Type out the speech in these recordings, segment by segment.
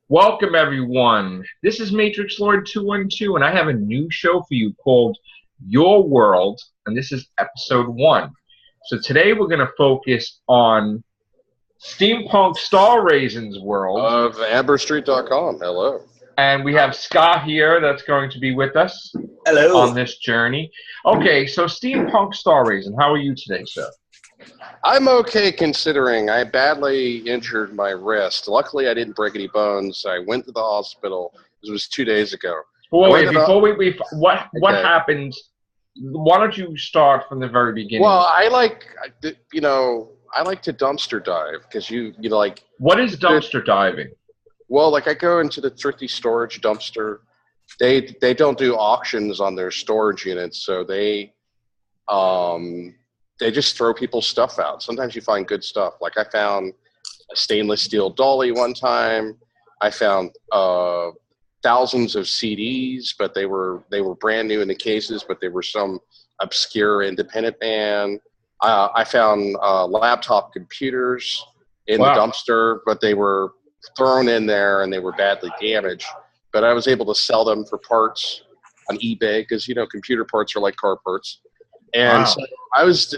Welcome, everyone. This is Matrix Lord 212, and I have a new show for you called Your World, and this is episode 1. So today we're going to focus on Steampunk Starraisin's world. Of AmberStreet.com. Hello. And we have Scott here that's going to be with us Hello. on this journey. Okay, so Steampunk Starraisin, how are you today, sir? I'm okay considering I badly injured my wrist. Luckily, I didn't break any bones. I went to the hospital. This was 2 days ago. Wait, what happened? Why don't you start from the very beginning? Well, I like to dumpster dive because like. What is dumpster diving? Well, like I go into the thrifty storage dumpster. They don't do auctions on their storage units, so they just throw people's stuff out. Sometimes you find good stuff. Like I found a stainless steel dolly one time. I found thousands of CDs, but they were brand new in the cases, but they were some obscure independent band. I found laptop computers in the dumpster, but they were thrown in there and they were badly damaged. But I was able to sell them for parts on eBay because computer parts are like car parts. And so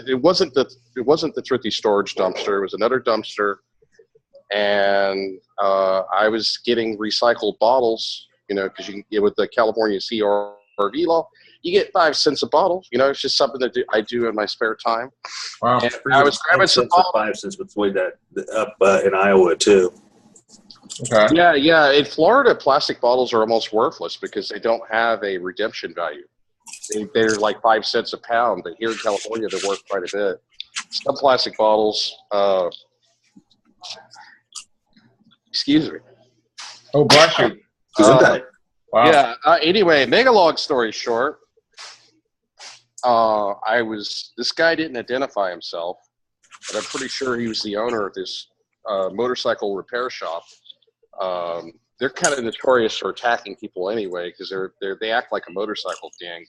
it wasn't the thrifty storage dumpster. It was another dumpster, and I was getting recycled bottles. Because you can get with the California CRV law, you get 5 cents a bottle. It's just something that I do in my spare time. Wow! And I was grabbing some bottles. 5 cents between that up in Iowa too. Okay. Yeah. In Florida, plastic bottles are almost worthless because they don't have a redemption value. They're like 5 cents a pound, but here in California, they're worth quite a bit. Some plastic bottles. Excuse me. Oh, bless you. Wow. Yeah. Anyway, mega long story short, this guy didn't identify himself, but I'm pretty sure he was the owner of this motorcycle repair shop. They're kind of notorious for attacking people anyway because they act like a motorcycle gang.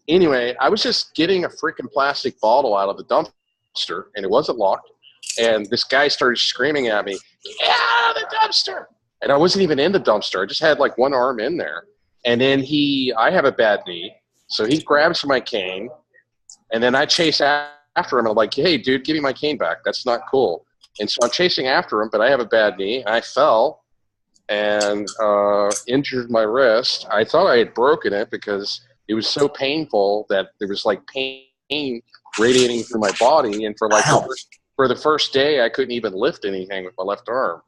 Anyway, I was just getting a freaking plastic bottle out of the dumpster, and it wasn't locked. And this guy started screaming at me, "Get out of the dumpster!" And I wasn't even in the dumpster. I just had like one arm in there. And then I have a bad knee, so he grabs my cane, and then I chase after him. I'm like, "Hey, dude, give me my cane back. That's not cool." And so I'm chasing after him, but I have a bad knee. I fell and injured my wrist. I thought I had broken it because it was so painful that there was like pain radiating through my body. And for the first day, I couldn't even lift anything with my left arm.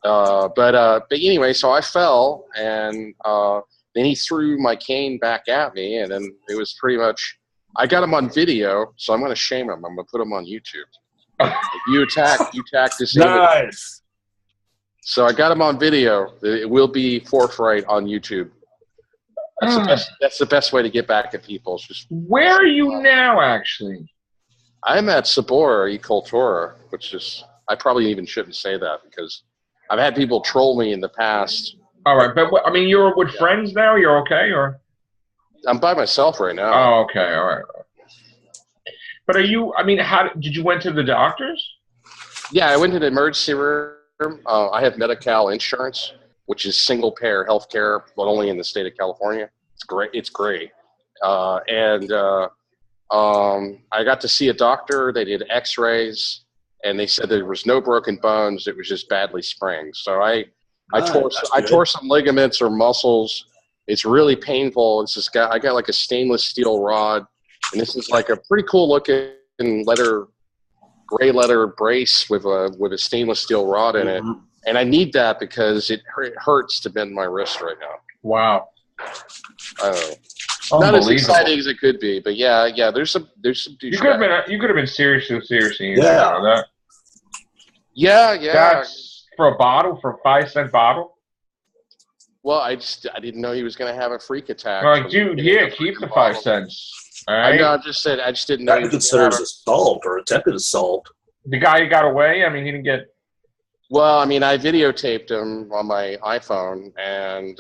But anyway, so I fell, and then he threw my cane back at me, and then it was pretty much. I got him on video, so I'm going to shame him. I'm going to put him on YouTube. You attack this image. Nice. So I got him on video. It will be forthright on YouTube. That's the best way to get back at people. It's just, where are you now, actually? I'm at Sabor e Cultura, which is, I probably even shouldn't say that because I've had people troll me in the past. All right, but you're with friends now? You're okay, or? I'm by myself right now. Oh, okay, all right. But how did you went to the doctors? Yeah, I went to the emergency room. I have Medi-Cal insurance, which is single payer health care, but only in the state of California. It's great. I got to see a doctor. They did x-rays, and they said there was no broken bones. It was just badly sprained. So I tore some ligaments or muscles. It's really painful. I got like a stainless steel rod, and this is like a pretty cool looking gray leather brace with a stainless steel rod in it. And I need that because it hurts to bend my wrist right now. Wow. Not as exciting as it could be, but yeah. There's some. You could have been seriously injured on that. Yeah. That's for a 5 cent bottle. Well, I didn't know he was going to have a freak attack. Like, dude, here, keep the 5 cents. All right? I just didn't know. That considers assault or attempted assault. The guy got away. He didn't get. Well, I videotaped him on my iPhone, and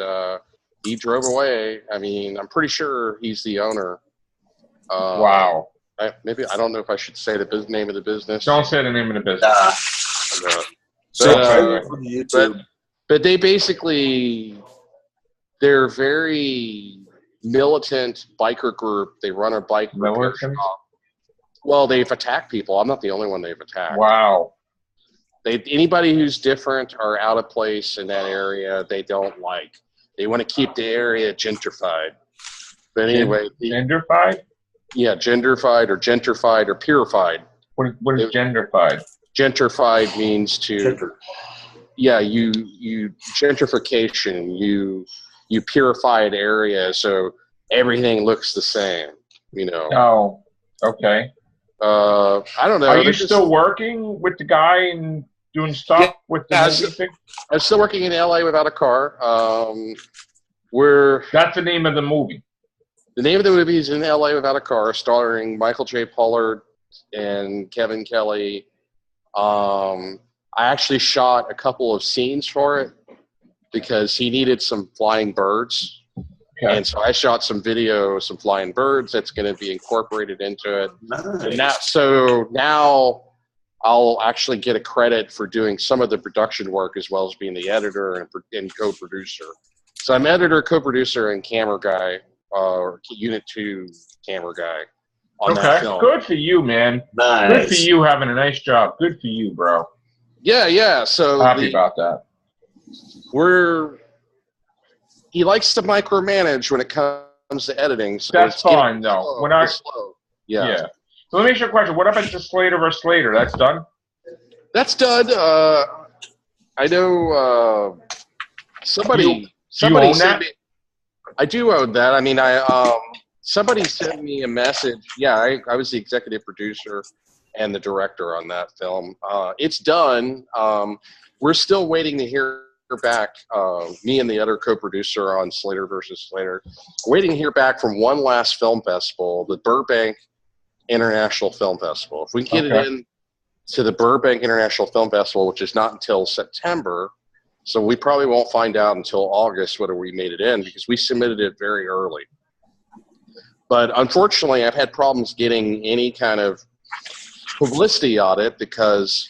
he drove away. I'm pretty sure he's the owner. Wow. I don't know if I should say the name of the business. Don't say the name of the business. YouTube. But they basically, they're very militant biker group. They run a bike repair shop. Well, they've attacked people. I'm not the only one they've attacked. Wow. Anybody who's different or out of place in that area, they don't like. They want to keep the area gentrified. But anyway, gentrified? Yeah, gentrified or purified. What is gentrified? Gentrified means to. Gender. Yeah, you gentrification. You purify an area so everything looks the same. You know. Oh, okay. I don't know. Are you still working with the guy and doing stuff with the movie thing? I'm still working in LA without a car. That's the name of the movie. The name of the movie is In LA Without a Car, starring Michael J. Pollard and Kevin Kelly. I actually shot a couple of scenes for it because he needed some flying birds. Okay. And so I shot some video of some flying birds that's going to be incorporated into it. Nice. And now I'll actually get a credit for doing some of the production work as well as being the editor and co-producer. So I'm editor, co-producer, and camera guy, or Unit 2 camera guy on that film. Good for you, man. Nice. Good for you having a nice job. Good for you, bro. Yeah. So happy about that. He likes to micromanage when it comes to editing. So that's fine, though. Slow. Yeah. So let me ask you a question. What about the Slater vs. Slater? That's done? That's done. I know somebody you own that? I do own that. I mean, somebody sent me a message. Yeah, I was the executive producer and the director on that film. It's done. We're still waiting to hear back, me and the other co-producer on Slater versus Slater, waiting to hear back from one last film festival, the Burbank International Film Festival. If we can get it in to the Burbank International Film Festival, which is not until September, so we probably won't find out until August whether we made it in because we submitted it very early. But unfortunately, I've had problems getting any kind of publicity on it because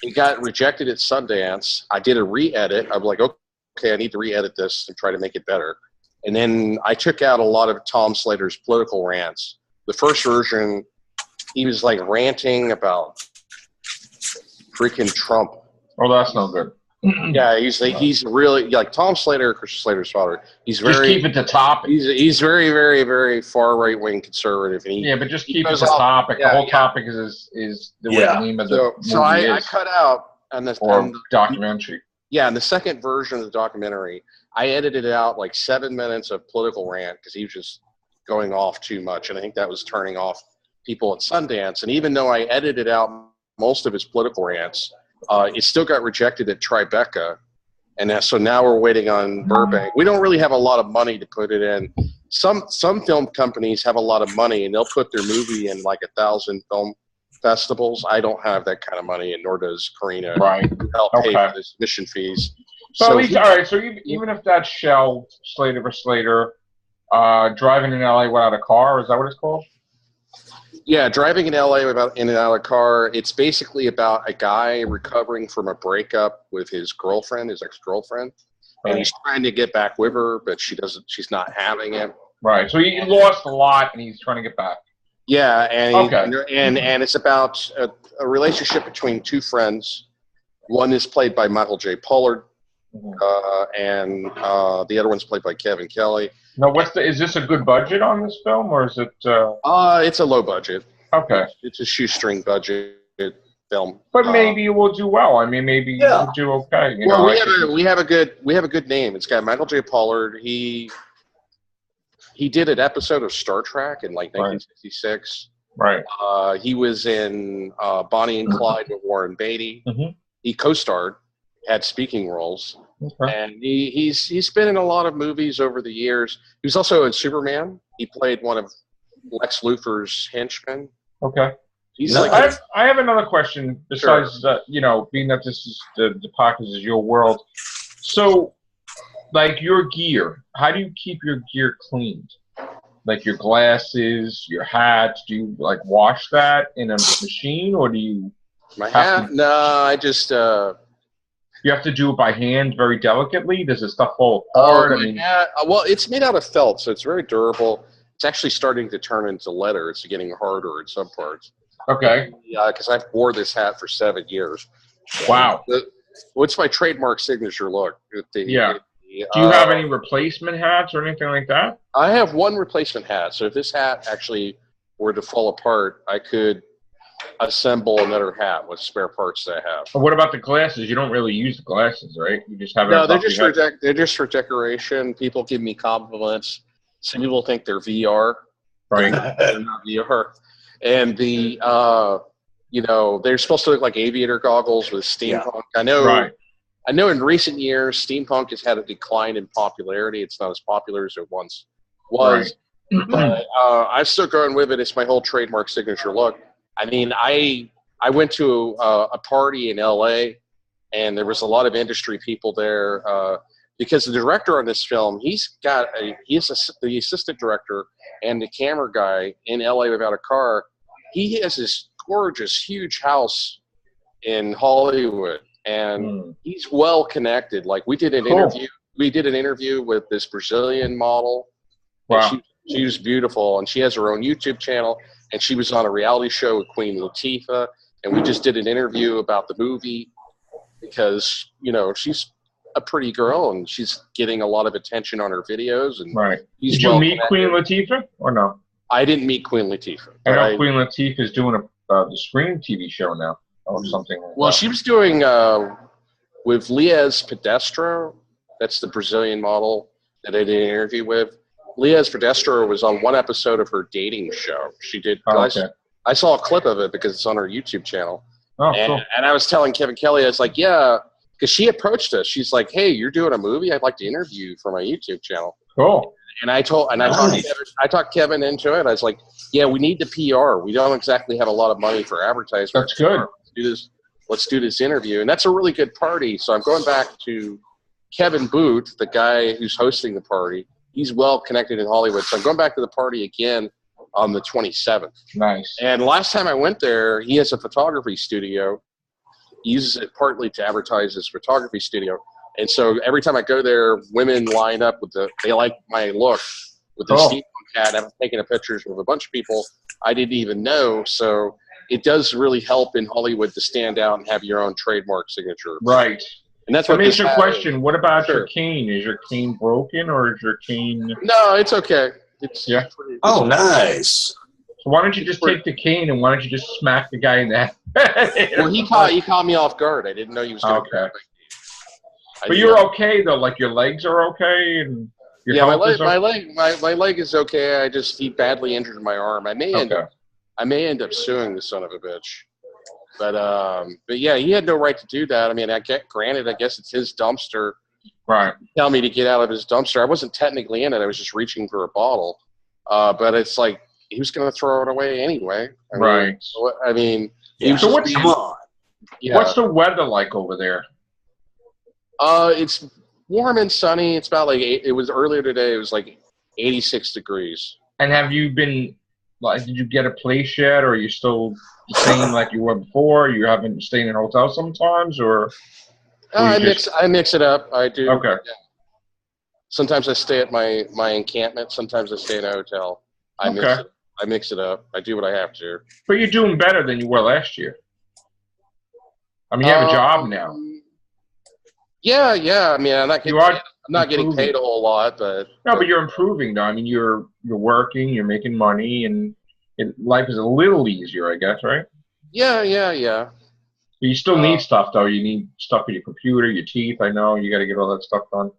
it got rejected at Sundance. I did a re-edit. I'm like, okay, I need to re-edit this and try to make it better. And then I took out a lot of Tom Slater's political rants. The first version, he was like ranting about freaking Trump. Oh, that's no good. Yeah, he's really like Tom Slater, Chris Slater's father. He's very just keep it to top. He's very, very, very far right wing conservative. And but just keep it to topic. The whole topic is the name of the movie. So I cut out on this documentary. Yeah, in the second version of the documentary, I edited out like 7 minutes of political rant because he was just going off too much, and I think that was turning off people at Sundance. And even though I edited out most of his political rants, it still got rejected at Tribeca, and so now we're waiting on Burbank. We don't really have a lot of money to put it in. Some film companies have a lot of money, and they'll put their movie in like 1,000 film festivals. I don't have that kind of money, and nor does Karina. Right. Help pay for the admission fees. So even if that's shelved, Slater vs. Slater, driving in LA without a car, is that what it's called? Yeah, driving in LA without in and out of a car. It's basically about a guy recovering from a breakup with his girlfriend, his ex-girlfriend, and he's trying to get back with her, but she's not having it. Right. So he lost a lot, and he's trying to get back. Yeah, and it's about a relationship between two friends. One is played by Michael J. Pollard, and the other one's played by Kevin Kelly. Now, is this a good budget on this film, or is it? It's a low budget. Okay. It's a shoestring budget film. But maybe it will do well. I mean, maybe you will do okay. We have a good name. It's got Michael J. Pollard. He did an episode of Star Trek in like 1966. Right. He was in Bonnie and Clyde with Warren Beatty. Mm-hmm. He co-starred, had speaking roles. Okay. And he's been in a lot of movies over the years. He was also in Superman. He played one of Lex Luthor's henchmen. Okay. I have another question besides being that this is the podcast is your world. So, like your gear, how do you keep your gear cleaned? Like your glasses, your hats, do you like wash that in a machine, or do you? My hat? No, I just You have to do it by hand very delicately? Does the stuff fall Oh, apart? I mean, yeah. Well, it's made out of felt, so it's very durable. It's actually starting to turn into leather. It's getting harder in some parts. okay. Because I've wore this hat for 7 years. Wow. What's my trademark signature look? Yeah. Do you have any replacement hats or anything like that? I have one replacement hat. So if this hat actually were to fall apart, I could assemble another hat with spare parts that I have. Or what about the glasses? You don't really use the glasses, right? You just have it No, on they're top of just your for head. they're just for decoration. People give me compliments. Some people think they're VR. Right. They're not VR. And they're supposed to look like aviator goggles with steampunk. Yeah. Right. I know in recent years, steampunk has had a decline in popularity. It's not as popular as it once was. Right. But I'm still going with it. It's my whole trademark signature look. I mean, I went to a party in LA, and there was a lot of industry people there because the director on this film, he's the assistant director and the camera guy in LA without a car. He has this gorgeous, huge house in Hollywood, and he's well connected. Like we did an interview with this Brazilian model. Wow. And she was beautiful, and she has her own YouTube channel, and she was on a reality show with Queen Latifah, and we just did an interview about the movie because, she's a pretty girl, and she's getting a lot of attention on her videos. And right. Did you meet Queen Latifah or no? I didn't meet Queen Latifah. I know Queen Latifah is doing the Scream TV show now or something like that. She was doing with Lies Pedestro. That's the Brazilian model that I did an interview with. Lies Pedestro was on one episode of her dating show. She did. Oh, okay. I saw a clip of it because it's on her YouTube channel. Oh, cool. And I was telling Kevin Kelly, I was like, yeah, because she approached us. She's like, hey, you're doing a movie? I'd like to interview you for my YouTube channel. Cool. And I talked Kevin into it. I was like, yeah, we need the PR. We don't exactly have a lot of money for advertising. That's good. Let's do this interview. And that's a really good party. So I'm going back to Kevin Booth, the guy who's hosting the party. He's well connected in Hollywood. So I'm going back to the party again on the 27th. Nice. And last time I went there, he has a photography studio. He uses it partly to advertise his photography studio. And so every time I go there, women line up they like my look with the steampunk hat. I'm taking pictures with a bunch of people I didn't even know. So it does really help in Hollywood to stand out and have your own trademark signature. Right. And that's what makes your question. What about your cane? Is your cane broken or is your cane? No, it's okay. It's nice. So why don't you just take the cane and why don't you just smack the guy in the head? Well, he caught me off guard. I didn't know he was going to. Okay. But you're okay though. Like your legs are okay and your my leg is okay. I just badly injured my arm. I may end up suing the son of a bitch. But yeah, he had no right to do that. I mean, I guess it's his dumpster. Right. Tell me to get out of his dumpster. I wasn't technically in it. I was just reaching for a bottle. But it's like he was going to throw it away anyway. Right. So come on. Yeah. What's the weather like over there? It's warm and sunny. It's about like it was earlier today. It was like 86 degrees. And have you been? Like, did you get a place yet, or are you still the same like you were before? You haven't stayed in a hotel sometimes, or? I mix it up. I do. Okay. Yeah. Sometimes I stay at my encampment. Sometimes I stay in a hotel. I mix it up. I do what I have to. But you're doing better than you were last year. I mean, you have a job now. Yeah. I mean, I'm not getting paid a whole lot, but but you're improving though. I mean, you're working, you're making money, and life is a little easier, I guess, right? Yeah. But you still need stuff though. You need stuff for your computer, your teeth. I know you got to get all that stuff done.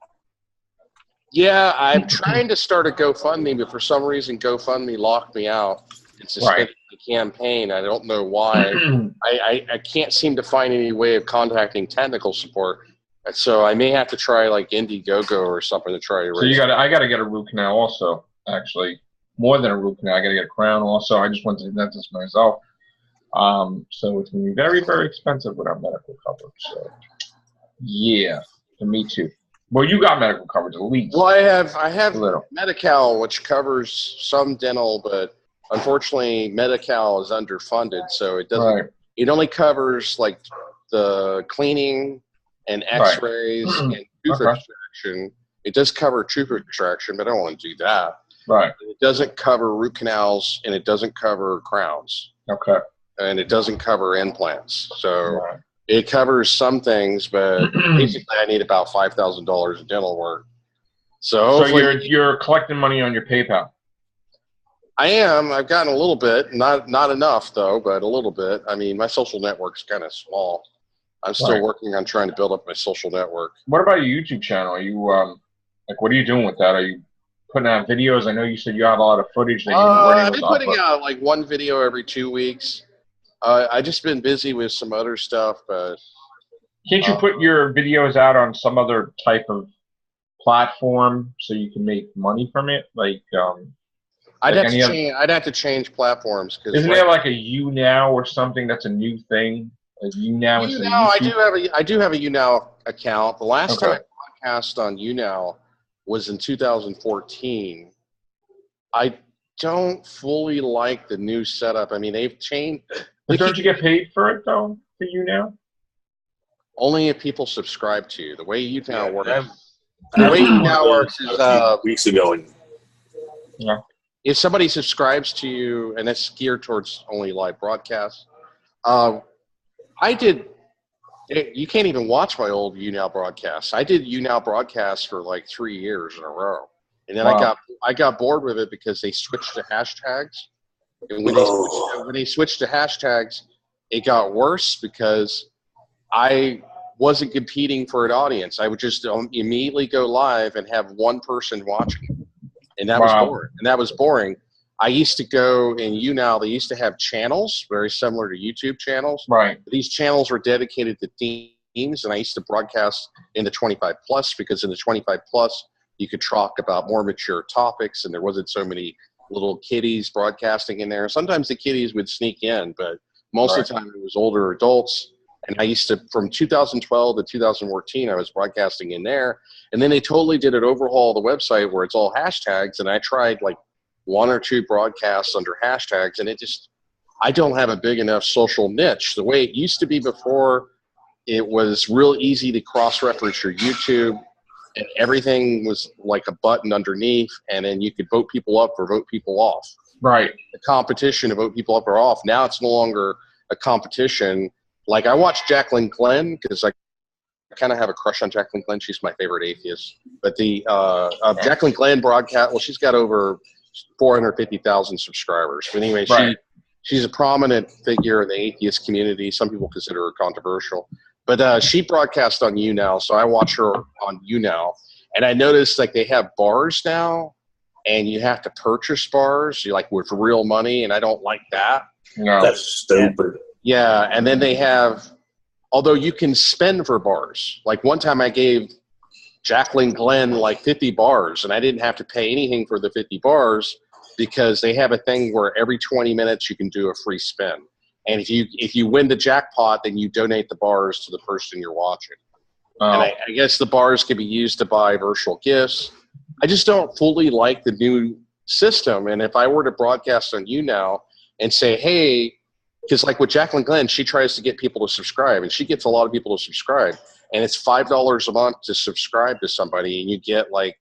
Yeah, I'm trying to start a GoFundMe, but for some reason GoFundMe locked me out. It's suspended the campaign. I don't know why. I can't seem to find any way of contacting technical support. So I may have to try like Indiegogo or something to try to raise. So I got to get a root canal also. Actually, more than a root canal, I got to get a crown also. I just went to the dentist myself. So it's gonna be very, very expensive without medical coverage. So yeah, me too. Well, you got medical coverage at least. Well, I have Medi-Cal, which covers some dental, but unfortunately, Medi-Cal is underfunded, so it doesn't. Right. It only covers like the cleaning and X-rays and tooth extraction. It does cover tooth extraction, but I don't want to do that. Right. It doesn't cover root canals, and it doesn't cover crowns. Okay. And it doesn't cover implants. So it covers some things, but basically I need about $5,000 in dental work. So you're collecting money on your PayPal. I am. I've gotten a little bit, not enough though, but a little bit. I mean, my social network's kind of small. I'm still working on trying to build up my social network. What about your YouTube channel? Are you what are you doing with that? Are you putting out videos? I know you said you have a lot of footage that I've been putting out like one video every 2 weeks. I just been busy with some other stuff, but can't you put your videos out on some other type of platform so you can make money from it? I'd have to change platforms because isn't there like a YouNow or something that's a new thing? Like YouNow instead of YouTube? I do have a YouNow account. The last time I podcast on YouNow was in 2014. I don't fully like the new setup. I mean, they've changed. But don't you get paid for it though? For YouNow? Only if people subscribe to you. The way YouNow works. The way YouNow works is weeks ago. If somebody subscribes to you, and it's geared towards only live broadcasts, you can't even watch my old YouNow broadcasts. I did YouNow broadcasts for like 3 years in a row. And then I got bored with it because they switched to hashtags. And when they switched to hashtags, it got worse because I wasn't competing for an audience. I would just immediately go live and have one person watching. And that was boring. I used to go in YouNow, they used to have channels very similar to YouTube channels. Right. These channels were dedicated to themes, and I used to broadcast in the 25 plus because in the 25 plus, you could talk about more mature topics, and there wasn't so many little kiddies broadcasting in there. Sometimes the kiddies would sneak in, but most of the time it was older adults. And I used to, from 2012 to 2014, I was broadcasting in there. And then they totally did an overhaul of the website where it's all hashtags. And I tried like 1 or 2 broadcasts under hashtags, and I don't have a big enough social niche. The way it used to be before, it was real easy to cross-reference your YouTube, and everything was like a button underneath, and then you could vote people up or vote people off. Right. The competition to vote people up or off. Now it's no longer a competition. Like I watched Jacqueline Glenn because I kind of have a crush on Jacqueline Glenn. She's my favorite atheist. But the Jacqueline Glenn broadcast, well, she's got over 450,000 subscribers. But anyway, she's a prominent figure in the atheist community. Some people consider her controversial. But she broadcasts on YouNow, so I watch her on YouNow. And I noticed like they have bars now, and you have to purchase bars, like with real money, and I don't like that. No. That's stupid. Yeah, and then they have, although you can spend for bars. Like one time I gave Jacqueline Glenn like 50 bars, and I didn't have to pay anything for the 50 bars because they have a thing where every 20 minutes you can do a free spin. And if you win the jackpot, then you donate the bars to the person you're watching. And I guess the bars can be used to buy virtual gifts. I just don't fully like the new system. And if I were to broadcast on YouNow and say, hey, because like with Jacqueline Glenn, she tries to get people to subscribe, and she gets a lot of people to subscribe. And it's $5 a month to subscribe to somebody, and you get like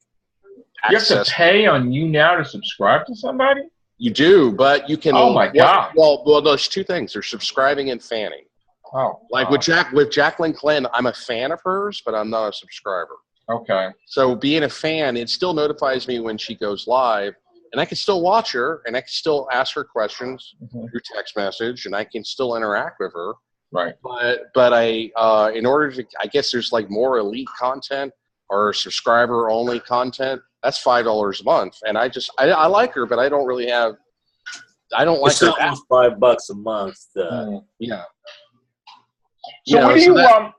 access. You have to pay on YouNow to subscribe to somebody? You do, but you can. Oh my God! Well, there's 2 things. There's subscribing and fanning. Oh. Like with Jacqueline Glenn, I'm a fan of hers, but I'm not a subscriber. Okay. So being a fan, it still notifies me when she goes live, and I can still watch her, and I can still ask her questions through text message, and I can still interact with her. Right. But I, in order to, I guess there's like more elite content or subscriber only content. That's $5 a month, and I like her, but I don't really have. I don't like her. It's $5 a month. Yeah. So where do you go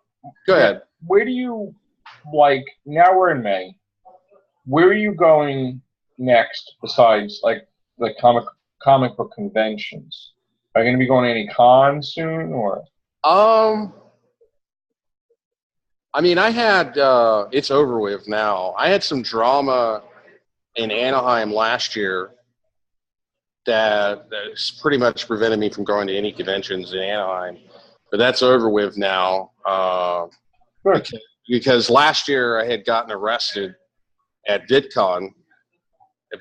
ahead. Where do you like? Now we're in May. Where are you going next? Besides like comic book conventions, are you going to be going to any cons soon, or? I mean, I had, it's over with now. I had some drama in Anaheim last year that's pretty much prevented me from going to any conventions in Anaheim. But that's over with now. Good. Because last year I had gotten arrested at VidCon,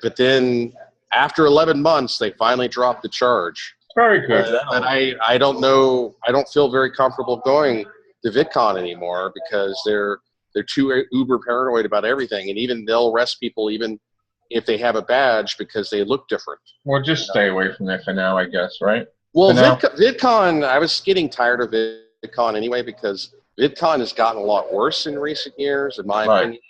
but then after 11 months they finally dropped the charge. Very good. But I don't know. I don't feel very comfortable going to VidCon anymore because they're too uber paranoid about everything, and even they'll arrest people even if they have a badge because they look different. Well, just stay away from there for now, I guess, right? Well, VidCon, I was getting tired of VidCon anyway because VidCon has gotten a lot worse in recent years, in my opinion.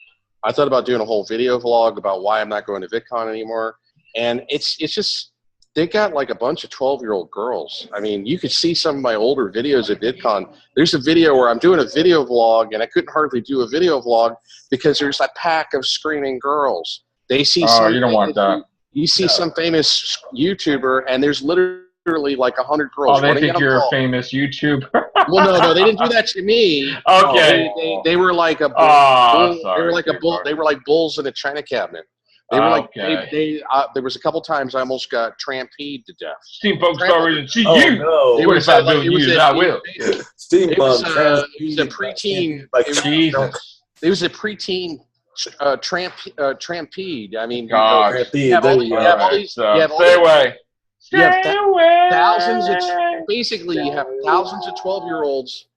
I thought about doing a whole video vlog about why I'm not going to VidCon anymore, and it's just they got like a bunch of 12-year-old girls. I mean, you could see some of my older videos at VidCon. There's a video where I'm doing a video vlog, and I couldn't hardly do a video vlog because there's a pack of screaming girls. They see you don't want that. You see some famous YouTuber, and there's literally like 100 girls. Oh, they think you're a famous YouTuber. Well, no, they didn't do that to me. Okay. They were like a bull. They were like a bull. They were like bulls in a china cabinet. They were like there was a couple times I almost got trampeed to death. Steampunk Starraisin, see Oh, you. no. They would have started doing you. I will. It was a preteen. It was a preteen trampede. I mean, God. Stay away. Stay away. Thousands of basically you have thousands of 12-year-olds,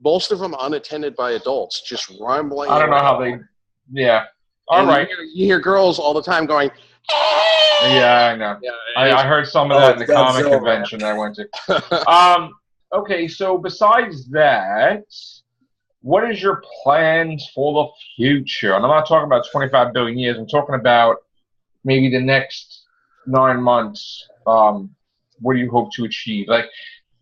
most of them unattended by adults, just rambling. I don't know how they. Yeah. All right. You hear girls all the time going. Yeah, I know. Yeah, I heard some of that in the comic convention I went to. Okay, so besides that, what is your plans for the future? And I'm not talking about 25 billion years. I'm talking about maybe the next 9 months. What do you hope to achieve? Like,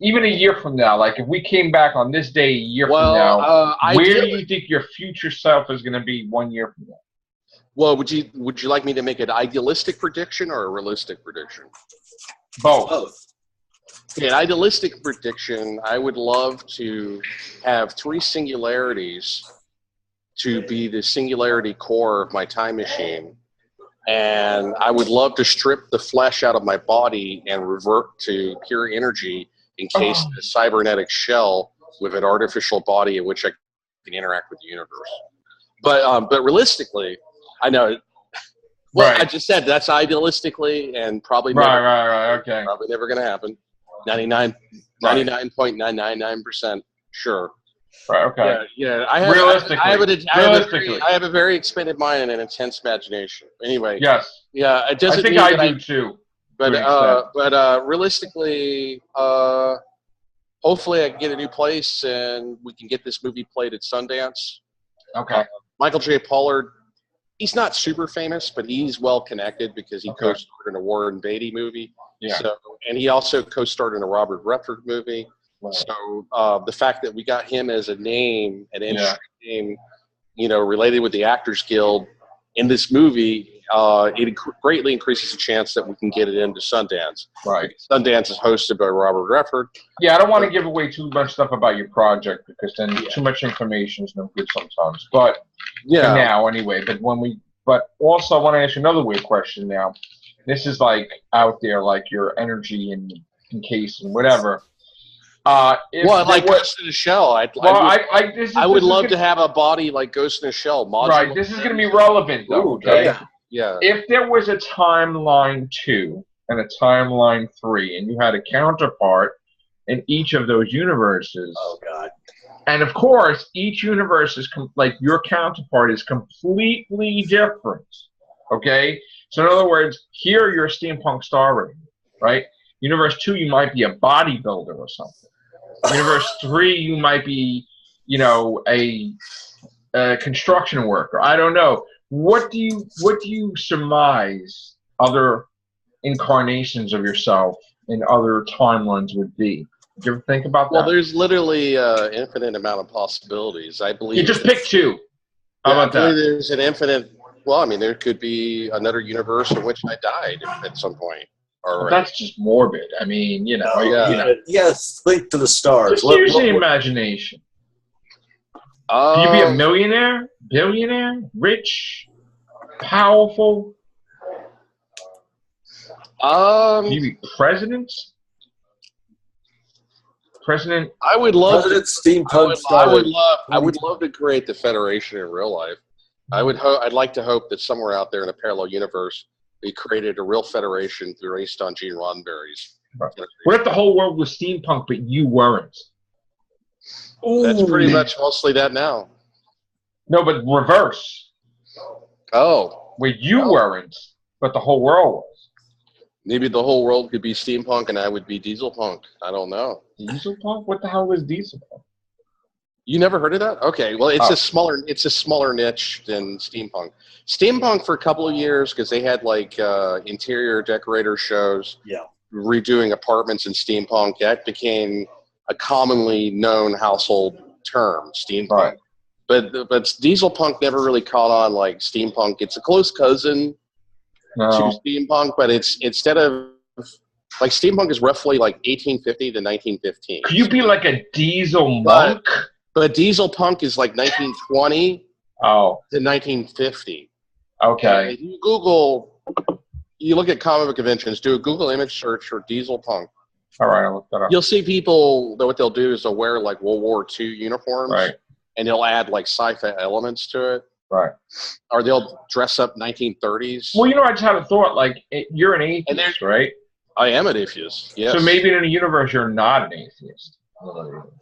even a year from now, like if we came back on this day a year from now, where do you think your future self is going to be 1 year from now? Well, would you like me to make an idealistic prediction or a realistic prediction? Both. Okay, an idealistic prediction, I would love to have 3 singularities to be the singularity core of my time machine. And I would love to strip the flesh out of my body and revert to pure energy, encased in a cybernetic shell with an artificial body in which I can interact with the universe. But realistically, I know. Well, I just said that's idealistically and probably okay. Probably never going to happen. 99.999% sure. Right. Okay. Yeah. I have a very expanded mind and an intense imagination. Anyway. Yes. Yeah. It doesn't. I think I do too. But realistically, hopefully I can get a new place and we can get this movie played at Sundance. Okay. Michael J. Pollard. He's not super famous, but he's well connected because he co-starred in a Warren Beatty movie. Yeah. So, and he also co-starred in a Robert Redford movie. Right. So the fact that we got him as a name, an industry name, related with the Actors Guild in this movie, it greatly increases the chance that we can get it into Sundance. Right. Sundance is hosted by Robert Redford. Yeah, I don't want to give away too much stuff about your project because then too much information is no good sometimes. But for now, anyway. But also, I want to ask you another weird question now. This is like out there, like your energy and encased and whatever. Like Ghost in a Shell. I would love to have a body like Ghost in a Shell. Right. This is going to be relevant, though. Okay. Yeah. If there was a timeline 2 and a timeline 3, and you had a counterpart in each of those universes. Oh God. And of course, each universe is like your counterpart is completely different. Okay. So in other words, here you're a steampunk Starraisin, right? Universe 2, you might be a bodybuilder or something. Universe 3, you might be, a construction worker. I don't know. What do you surmise other incarnations of yourself in other timelines would be? Did you ever think about that? Well, there's literally an infinite amount of possibilities. I believe. You just pick 2. How about that? There's an infinite. Well, I mean, there could be another universe in which I died at some point. Well, that's just morbid. I mean, Yes, link to the stars. Just use the imagination. Can you be a millionaire, billionaire, rich, powerful? Can you be president? President. I would love President Steampunk Starraisin. I would love to create the Federation in real life. I'd like to hope that somewhere out there in a parallel universe, they created a real federation based on Gene Roddenberry's. Right. What if the whole world was steampunk, but you weren't? Ooh. That's pretty much mostly that now. No, but reverse. Oh. Where you weren't, but the whole world was. Maybe the whole world could be steampunk and I would be dieselpunk. I don't know. Dieselpunk? What the hell is dieselpunk? You never heard of that? Okay, well, it's a smaller niche than steampunk. Steampunk for a couple of years because they had like interior decorator shows. Yeah. Redoing apartments in steampunk. That became a commonly known household term, steampunk. Right. But dieselpunk never really caught on like steampunk. It's a close cousin to steampunk, but it's instead of like steampunk is roughly like 1850 to 1915. Could you be like a diesel monk? But dieselpunk is like 1920 to 1950. Okay. And if you look at comic book conventions, do a Google image search for dieselpunk. All right, I'll look that up. You'll see people, what they'll do is they'll wear like World War II uniforms. Right. And they'll add like sci-fi elements to it. Right. Or they'll dress up 1930s. Well, you know, I just had a thought. Like, you're an atheist, right? I am an atheist, yes. So maybe in a universe you're not an atheist.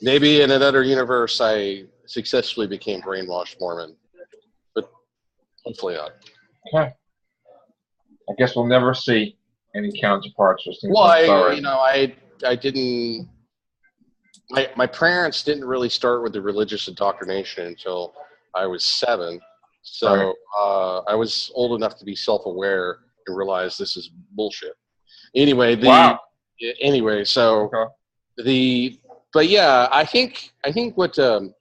Maybe in another universe I successfully became brainwashed Mormon. But hopefully not. Okay. I guess we'll never see any counterparts. Well, I didn't... My parents didn't really start with the religious indoctrination until I was 7. So I was old enough to be self-aware and realize this is bullshit. Anyway, but yeah, I think what another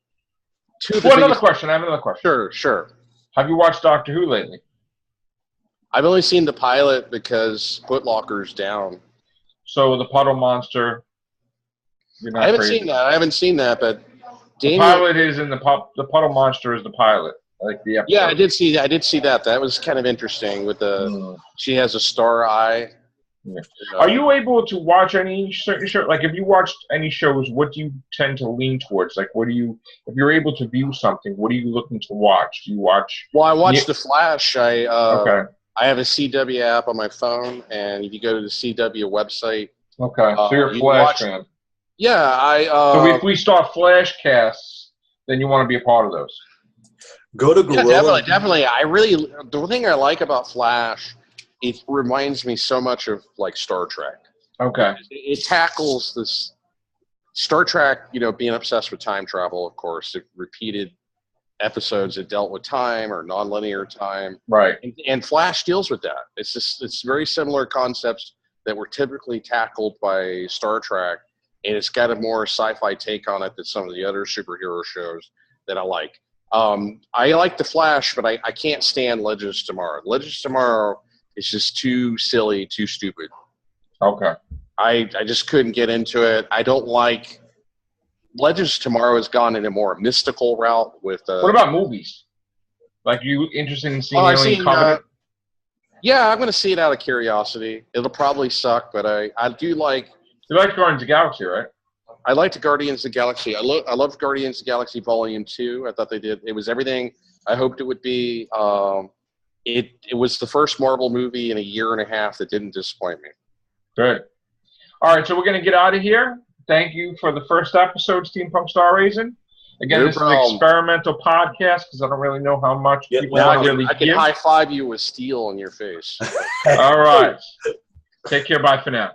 question. I have another question. Sure. Have you watched Doctor Who lately? I've only seen the pilot because Footlocker's down. So the puddle monster. I haven't seen that, but the pilot is in the puddle monster is the pilot, like the episode. Yeah, I did see that. That was kind of interesting. With she has a star eye. Yeah. Are you able to watch any certain show? Like, if you watched any shows, what do you tend to lean towards? Like, if you're able to view something, what are you looking to watch? Do you watch? Well, I watched The Flash. I have a CW app on my phone, and if you go to the CW website, so you're a Flash fan. Yeah, so if we start Flash casts, then you want to be a part of those. Go to Gorilla. Yeah, definitely. The thing I like about Flash, it reminds me so much of like Star Trek. Okay. It tackles this Star Trek, being obsessed with time travel, of course. It repeated episodes that dealt with time or nonlinear time. Right. And Flash deals with that. It's very similar concepts that were typically tackled by Star Trek, and it's got a more sci-fi take on it than some of the other superhero shows that I like. I like The Flash, but I can't stand Legends of Tomorrow. Legends of Tomorrow is just too silly, too stupid. Okay. I just couldn't get into it. I don't like... Legends of Tomorrow has gone in a more mystical route with... what about movies? Like, you interested in seeing Alien Covenant? Yeah, I'm going to see it out of curiosity. It'll probably suck, but I do like... You like Guardians of the Galaxy, right? I liked Guardians of the Galaxy. I loved Guardians of the Galaxy Volume 2. I thought it was everything I hoped it would be. It was the first Marvel movie in a year and a half that didn't disappoint me. Good. All right, so we're going to get out of here. Thank you for the first episode, Steampunk Starraisin. Again, this is an experimental podcast because I don't really know how much people really I can high-five you with steel in your face. All right. Take care. Bye for now.